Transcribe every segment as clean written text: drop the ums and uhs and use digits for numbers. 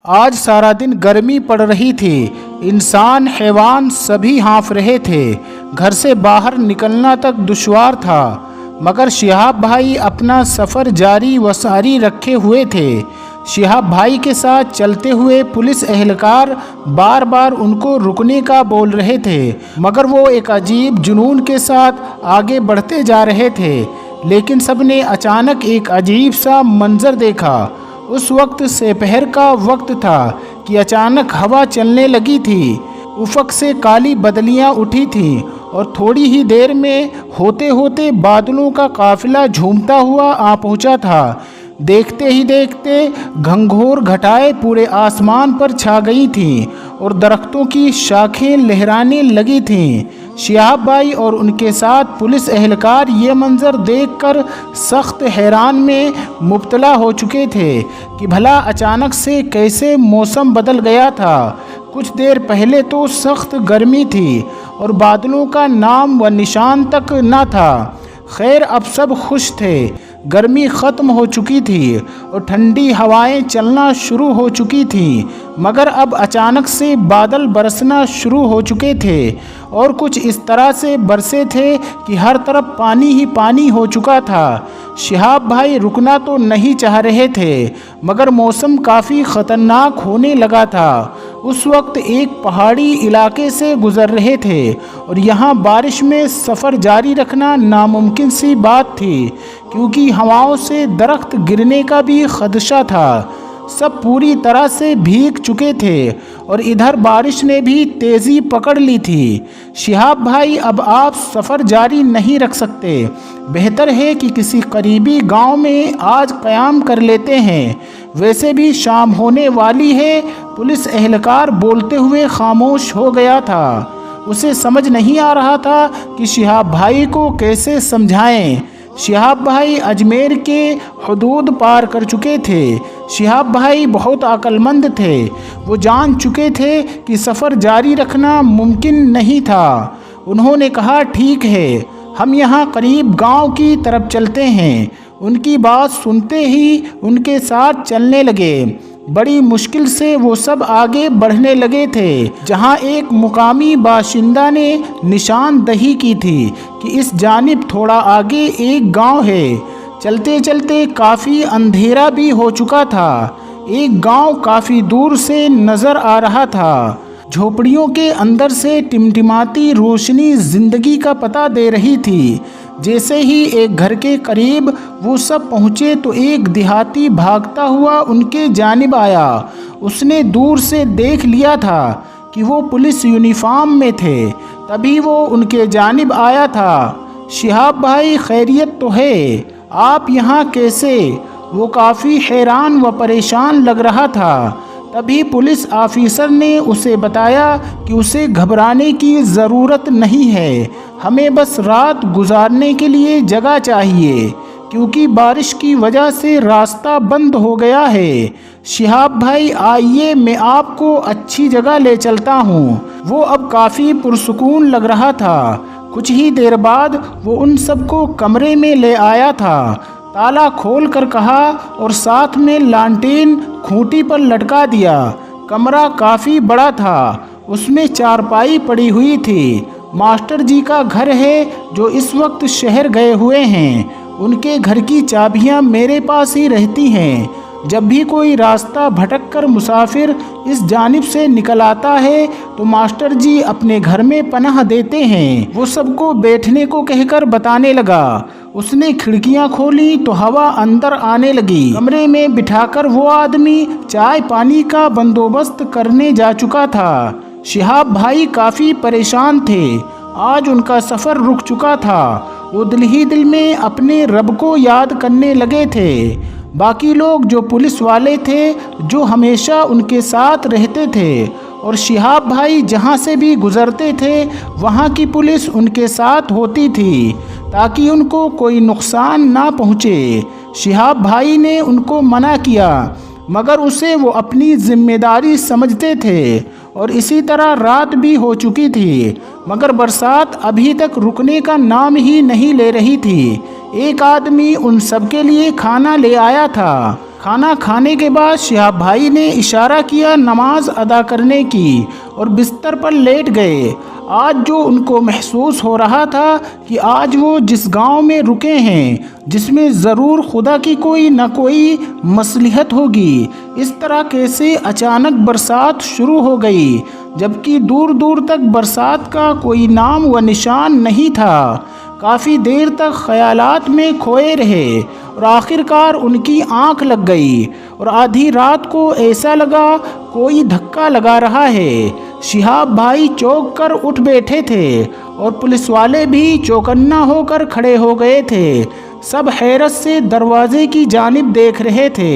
آج سارا دن گرمی پڑ رہی تھی۔ انسان حیوان سبھی ہانف رہے تھے۔ گھر سے باہر نکلنا تک دشوار تھا، مگر شہاب بھائی اپنا سفر جاری و ساری رکھے ہوئے تھے۔ شہاب بھائی کے ساتھ چلتے ہوئے پولیس اہلکار بار بار ان کو رکنے کا بول رہے تھے، مگر وہ ایک عجیب جنون کے ساتھ آگے بڑھتے جا رہے تھے۔ لیکن سب نے اچانک ایک عجیب سا منظر دیکھا۔ اس وقت سپہر کا وقت تھا کہ اچانک ہوا چلنے لگی تھی۔ افق سے کالی بدلیاں اٹھی تھیں اور تھوڑی ہی دیر میں ہوتے ہوتے بادلوں کا قافلہ جھومتا ہوا آ پہنچا تھا۔ دیکھتے ہی دیکھتے گھنگھور گھٹائیں پورے آسمان پر چھا گئی تھیں اور درختوں کی شاخیں لہرانے لگی تھیں۔ شہاب بھائی اور ان کے ساتھ پولیس اہلکار یہ منظر دیکھ کر سخت حیران میں مبتلا ہو چکے تھے کہ بھلا اچانک سے کیسے موسم بدل گیا تھا۔ کچھ دیر پہلے تو سخت گرمی تھی اور بادلوں کا نام و نشان تک نہ تھا۔ خیر اب سب خوش تھے۔ گرمی ختم ہو چکی تھی اور ٹھنڈی ہوائیں چلنا شروع ہو چکی تھیں، مگر اب اچانک سے بادل برسنا شروع ہو چکے تھے اور کچھ اس طرح سے برسے تھے کہ ہر طرف پانی ہی پانی ہو چکا تھا۔ شہاب بھائی رکنا تو نہیں چاہ رہے تھے، مگر موسم کافی خطرناک ہونے لگا تھا۔ اس وقت ایک پہاڑی علاقے سے گزر رہے تھے اور یہاں بارش میں سفر جاری رکھنا ناممکن سی بات تھی، کیونکہ ہواؤں سے درخت گرنے کا بھی خدشہ تھا۔ سب پوری طرح سے بھیگ چکے تھے اور ادھر بارش نے بھی تیزی پکڑ لی تھی۔ شہاب بھائی اب آپ سفر جاری نہیں رکھ سکتے، بہتر ہے کہ کسی قریبی گاؤں میں آج قیام کر لیتے ہیں، ویسے بھی شام ہونے والی ہے۔ پولیس اہلکار بولتے ہوئے خاموش ہو گیا تھا۔ اسے سمجھ نہیں آ رہا تھا کہ شہاب بھائی کو کیسے سمجھائیں۔ شہاب بھائی اجمیر کے حدود پار کر چکے تھے۔ شہاب بھائی بہت عقل مند تھے۔ وہ جان چکے تھے کہ سفر جاری رکھنا ممکن نہیں تھا۔ انہوں نے کہا، ٹھیک ہے، ہم یہاں قریب گاؤں کی طرف چلتے ہیں۔ ان کی بات سنتے ہی ان کے ساتھ چلنے لگے۔ بڑی مشکل سے وہ سب آگے بڑھنے لگے تھے، جہاں ایک مقامی باشندہ نے نشان دہی کی تھی کہ اس جانب تھوڑا آگے ایک گاؤں ہے۔ چلتے چلتے کافی اندھیرا بھی ہو چکا تھا۔ ایک گاؤں کافی دور سے نظر آ رہا تھا۔ جھوپڑیوں کے اندر سے ٹمٹماتی روشنی زندگی کا پتہ دے رہی تھی۔ جیسے ہی ایک گھر کے قریب وہ سب پہنچے تو ایک دیہاتی بھاگتا ہوا ان کے جانب آیا۔ اس نے دور سے دیکھ لیا تھا کہ وہ پولیس یونیفارم میں تھے، تبھی وہ ان کے جانب آیا تھا۔ شہاب بھائی، خیریت تو ہے؟ آپ یہاں کیسے؟ وہ کافی حیران و پریشان لگ رہا تھا۔ تبھی پولیس آفیسر نے اسے بتایا کہ اسے گھبرانے کی ضرورت نہیں ہے، ہمیں بس رات گزارنے کے لیے جگہ چاہیے، کیونکہ بارش کی وجہ سے راستہ بند ہو گیا ہے۔ شہاب بھائی، آئیے میں آپ کو اچھی جگہ لے چلتا ہوں۔ وہ اب کافی پرسکون لگ رہا تھا۔ کچھ ہی دیر بعد وہ ان سب کو کمرے میں لے آیا تھا، تالا کھول کر کہا اور ساتھ میں لانٹین کھوٹی پر لٹکا دیا۔ کمرہ کافی بڑا تھا، اس میں چارپائی پڑی ہوئی تھی۔ ماسٹر جی کا گھر ہے جو اس وقت شہر گئے ہوئے ہیں۔ ان کے گھر کی چابیاں میرے پاس ہی رہتی ہیں۔ جب بھی کوئی راستہ بھٹک کر مسافر اس جانب سے نکل آتا ہے تو ماسٹر جی اپنے گھر میں پناہ دیتے ہیں۔ وہ سب کو بیٹھنے کو کہہ کر بتانے لگا۔ اس نے کھڑکیاں کھولی تو ہوا اندر آنے لگی۔ کمرے میں بٹھا کر وہ آدمی چائے پانی کا بندوبست کرنے جا چکا تھا۔ شہاب بھائی کافی پریشان تھے۔ آج ان کا سفر رک چکا تھا۔ وہ دل ہی دل میں اپنے رب کو یاد کرنے لگے تھے۔ باقی لوگ جو پولیس والے تھے، جو ہمیشہ ان کے ساتھ رہتے تھے، اور شہاب بھائی جہاں سے بھی گزرتے تھے وہاں کی پولیس ان کے ساتھ ہوتی تھی تاکہ ان کو کوئی نقصان نہ پہنچے۔ شہاب بھائی نے ان کو منع کیا، مگر اسے وہ اپنی ذمہ داری سمجھتے تھے، اور اسی طرح رات بھی ہو چکی تھی، مگر برسات ابھی تک رکنے کا نام ہی نہیں لے رہی تھی۔ ایک آدمی ان سب کے لیے کھانا لے آیا تھا۔ کھانا کھانے کے بعد شہاب بھائی نے اشارہ کیا نماز ادا کرنے کی اور بستر پر لیٹ گئے۔ آج جو ان کو محسوس ہو رہا تھا کہ آج وہ جس گاؤں میں رکے ہیں جس میں ضرور خدا کی کوئی نہ کوئی مصلحت ہوگی، اس طرح کیسے اچانک برسات شروع ہو گئی، جبکہ دور دور تک برسات کا کوئی نام و نشان نہیں تھا۔ کافی دیر تک خیالات میں کھوئے رہے اور آخر کار ان کی آنکھ لگ گئی اور آدھی رات کو ایسا لگا کوئی دھکا لگا رہا ہے۔ شہاب بھائی چونک کر اٹھ بیٹھے تھے اور پولیس والے بھی چوکنا ہو کر کھڑے ہو گئے تھے۔ سب حیرت سے دروازے کی جانب دیکھ رہے تھے۔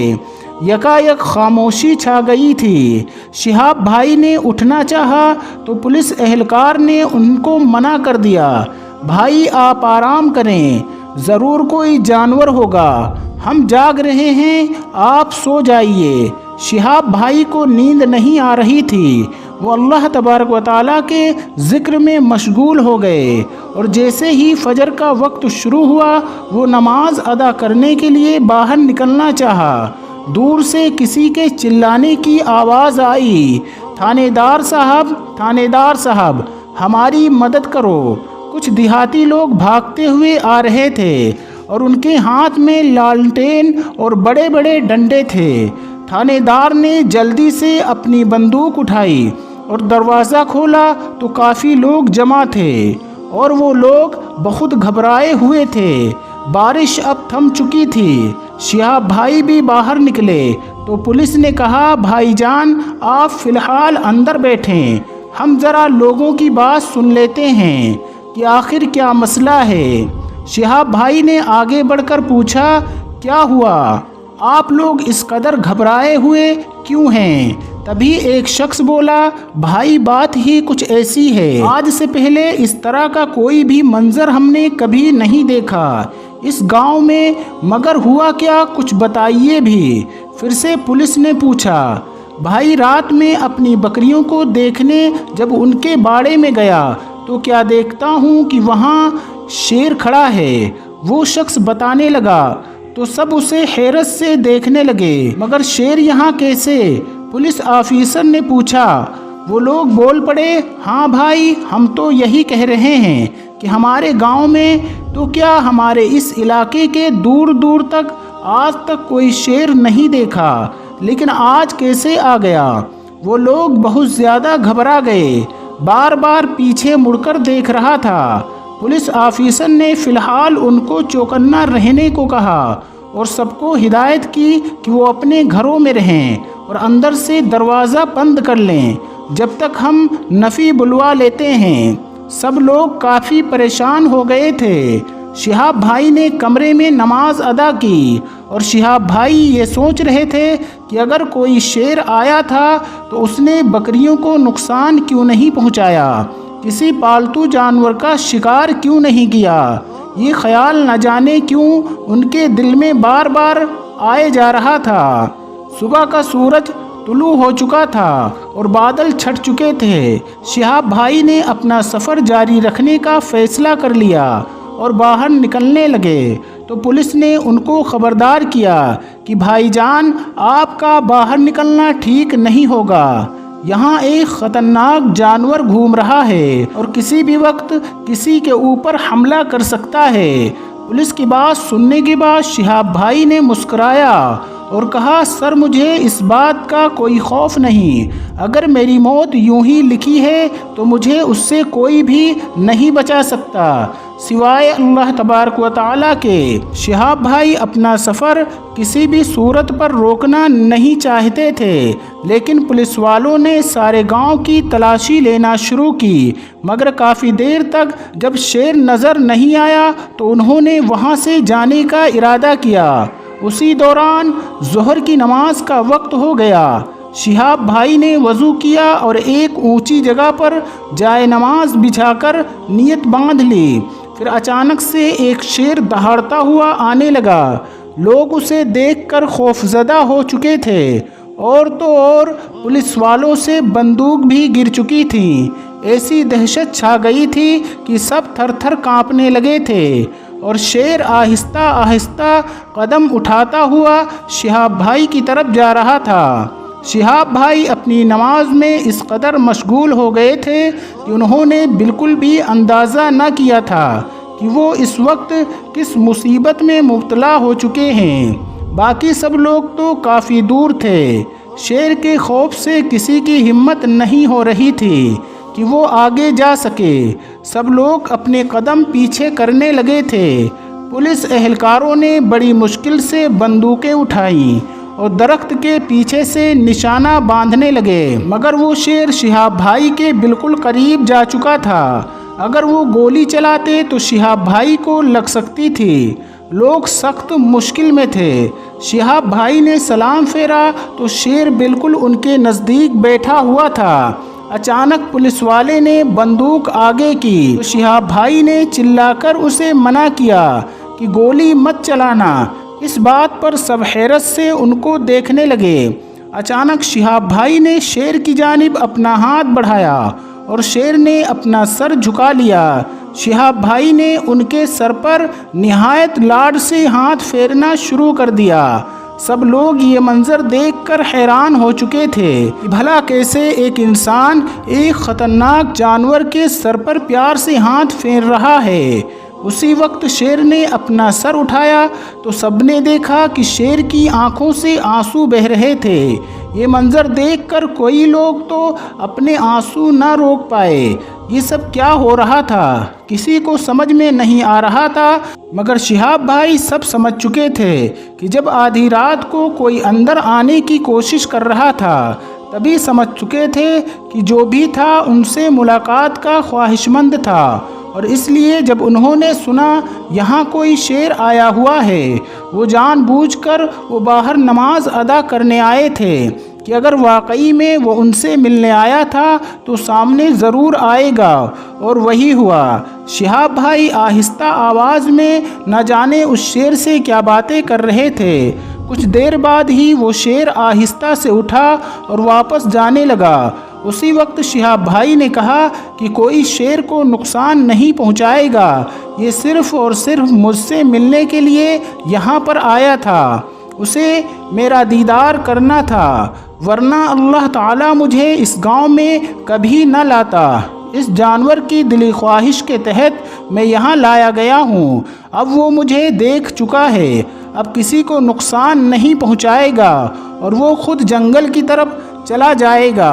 یکایک خاموشی چھا گئی تھی۔ شہاب بھائی نے اٹھنا چاہا تو پولیس اہلکار نے ان کو منع کر دیا۔ بھائی آپ آرام کریں، ضرور کوئی جانور ہوگا، ہم جاگ رہے ہیں، آپ سو جائیے۔ شہاب بھائی کو نیند نہیں آ رہی تھی، وہ اللہ تبارک و تعالیٰ کے ذکر میں مشغول ہو گئے اور جیسے ہی فجر کا وقت شروع ہوا وہ نماز ادا کرنے کے لیے باہر نکلنا چاہا۔ دور سے کسی کے چلانے کی آواز آئی، تھانے دار صاحب ہماری مدد کرو۔ کچھ دیہاتی لوگ بھاگتے ہوئے آ رہے تھے اور ان کے ہاتھ میں لالٹین اور بڑے بڑے ڈنڈے تھے۔ تھانے دار نے جلدی سے اپنی بندوق اٹھائی اور دروازہ کھولا تو کافی لوگ جمع تھے اور وہ لوگ بہت گھبرائے ہوئے تھے۔ بارش اب تھم چکی تھی۔ شہاب بھائی بھی باہر نکلے تو پولیس نے کہا بھائی جان آپ فی الحال اندر بیٹھیں، ہم ذرا لوگوں کی بات سن لیتے ہیں کہ آخر کیا مسئلہ ہے۔ شہاب بھائی نے آگے بڑھ کر پوچھا کیا ہوا، آپ لوگ اس قدر گھبرائے ہوئے کیوں ہیں؟ تبھی ایک شخص بولا بھائی بات ہی کچھ ایسی ہے، آج سے پہلے اس طرح کا کوئی بھی منظر ہم نے کبھی نہیں دیکھا اس گاؤں میں، مگر ہوا کیا کچھ بتائیے بھی۔ پھر سے پولیس نے پوچھا۔ بھائی رات میں اپنی بکریوں کو دیکھنے جب ان کے باڑے میں گیا تو کیا دیکھتا ہوں کہ وہاں شیر کھڑا ہے۔ وہ شخص بتانے لگا تو سب اسے حیرت سے دیکھنے لگے، مگر شیر یہاں کیسے؟ پولیس آفیسر نے پوچھا۔ وہ لوگ بول پڑے ہاں بھائی ہم تو یہی کہہ رہے ہیں کہ ہمارے گاؤں میں تو کیا ہمارے اس علاقے کے دور دور تک آج تک کوئی شیر نہیں دیکھا، لیکن آج کیسے آ گیا؟ وہ لوگ بہت زیادہ گھبرا گئے، بار بار پیچھے مڑ کر دیکھ رہا تھا۔ پولیس آفیسر نے فی الحال ان کو چوکنا رہنے کو کہا اور سب کو ہدایت کی کہ وہ اپنے گھروں میں رہیں اور اندر سے دروازہ بند کر لیں جب تک ہم نفی بلوا لیتے ہیں۔ سب لوگ کافی پریشان ہو گئے تھے۔ شہاب بھائی نے کمرے میں نماز ادا کی اور شہاب بھائی یہ سوچ رہے تھے کہ اگر کوئی شیر آیا تھا تو اس نے بکریوں کو نقصان کیوں نہیں پہنچایا، کسی پالتو جانور کا شکار کیوں نہیں کیا۔ یہ خیال نہ جانے کیوں ان کے دل میں بار بار آئے جا رہا تھا۔ صبح کا سورج طلوع ہو چکا تھا اور بادل چھٹ چکے تھے۔ شہاب بھائی نے اپنا سفر جاری رکھنے کا فیصلہ کر لیا اور باہر نکلنے لگے تو پولیس نے ان کو خبردار کیا کہ بھائی جان آپ کا باہر نکلنا ٹھیک نہیں ہوگا، یہاں ایک خطرناک جانور گھوم رہا ہے اور کسی بھی وقت کسی کے اوپر حملہ کر سکتا ہے۔ پولیس کی بات سننے کے بعد شہاب بھائی نے مسکرایا اور کہا سر مجھے اس بات کا کوئی خوف نہیں، اگر میری موت یوں ہی لکھی ہے تو مجھے اس سے کوئی بھی نہیں بچا سکتا سوائے اللہ تبارک و تعالیٰ کے۔ شہاب بھائی اپنا سفر کسی بھی صورت پر روکنا نہیں چاہتے تھے، لیکن پولیس والوں نے سارے گاؤں کی تلاشی لینا شروع کی، مگر کافی دیر تک جب شیر نظر نہیں آیا تو انہوں نے وہاں سے جانے کا ارادہ کیا۔ اسی دوران ظہر کی نماز کا وقت ہو گیا۔ شہاب بھائی نے وضو کیا اور ایک اونچی جگہ پر جائے نماز بچھا کر نیت باندھ لی۔ پھر اچانک سے ایک شیر دہاڑتا ہوا آنے لگا۔ لوگ اسے دیکھ کر خوفزدہ ہو چکے تھے، اور تو اور پولیس والوں سے بندوق بھی گر چکی تھی۔ ایسی دہشت چھا گئی تھی کہ سب تھر تھر کانپنے لگے تھے۔ اور شیر آہستہ آہستہ قدم اٹھاتا ہوا شہاب بھائی کی طرف جا رہا تھا۔ شہاب بھائی اپنی نماز میں اس قدر مشغول ہو گئے تھے کہ انہوں نے بالکل بھی اندازہ نہ کیا تھا کہ وہ اس وقت کس مصیبت میں مبتلا ہو چکے ہیں۔ باقی سب لوگ تو کافی دور تھے۔ شیر کے خوف سے کسی کی ہمت نہیں ہو رہی تھی کہ وہ آگے جا سکے۔ سب لوگ اپنے قدم پیچھے کرنے لگے تھے۔ پولیس اہلکاروں نے بڑی مشکل سے بندوقیں اٹھائیں اور درخت کے پیچھے سے نشانہ باندھنے لگے، مگر وہ شیر شہاب بھائی کے بالکل قریب جا چکا تھا۔ اگر وہ گولی چلاتے تو شہاب بھائی کو لگ سکتی تھی۔ لوگ سخت مشکل میں تھے۔ شہاب بھائی نے سلام پھیرا تو شیر بالکل ان کے نزدیک بیٹھا ہوا تھا۔ اچانک پولیس والے نے بندوق آگے کی تو شہاب بھائی نے چلا کر اسے منع کیا کہ گولی مت چلانا۔ اس بات پر سب حیرت سے ان کو دیکھنے لگے۔ اچانک شہاب بھائی نے شیر کی جانب اپنا ہاتھ بڑھایا اور شیر نے اپنا سر جھکا لیا۔ شہاب بھائی نے ان کے سر پر نہایت لاڈ سے ہاتھ پھیرنا شروع کر دیا۔ سب لوگ یہ منظر دیکھ کر حیران ہو چکے تھے کہ بھلا کیسے ایک انسان ایک خطرناک جانور کے سر پر پیار سے ہاتھ پھیر رہا ہے۔ اسی وقت شیر نے اپنا سر اٹھایا تو سب نے دیکھا کہ شیر کی آنکھوں سے آنسو بہہ رہے تھے۔ یہ منظر دیکھ کر کوئی لوگ تو اپنے آنسو نہ روک پائے۔ یہ سب کیا ہو رہا تھا کسی کو سمجھ میں نہیں آ رہا تھا، مگر شہاب بھائی سب سمجھ چکے تھے کہ جب آدھی رات کو کوئی اندر آنے کی کوشش کر رہا تھا تبھی سمجھ چکے تھے کہ جو بھی تھا ان سے ملاقات کا خواہش مند تھا، اور اس لیے جب انہوں نے سنا یہاں کوئی شیر آیا ہوا ہے، وہ جان بوجھ کر وہ باہر نماز ادا کرنے آئے تھے کہ اگر واقعی میں وہ ان سے ملنے آیا تھا تو سامنے ضرور آئے گا، اور وہی ہوا۔ شہاب بھائی آہستہ آواز میں نہ جانے اس شیر سے کیا باتیں کر رہے تھے۔ کچھ دیر بعد ہی وہ شیر آہستہ سے اٹھا اور واپس جانے لگا۔ اسی وقت شہاب بھائی نے کہا کہ کوئی شیر کو نقصان نہیں پہنچائے گا، یہ صرف اور صرف مجھ سے ملنے کے لیے یہاں پر آیا تھا، اسے میرا دیدار کرنا تھا، ورنہ اللہ تعالیٰ مجھے اس گاؤں میں کبھی نہ لاتا۔ اس جانور کی دلی خواہش کے تحت میں یہاں لایا گیا ہوں۔ اب وہ مجھے دیکھ چکا ہے، اب کسی کو نقصان نہیں پہنچائے گا اور وہ خود جنگل کی طرف چلا جائے گا۔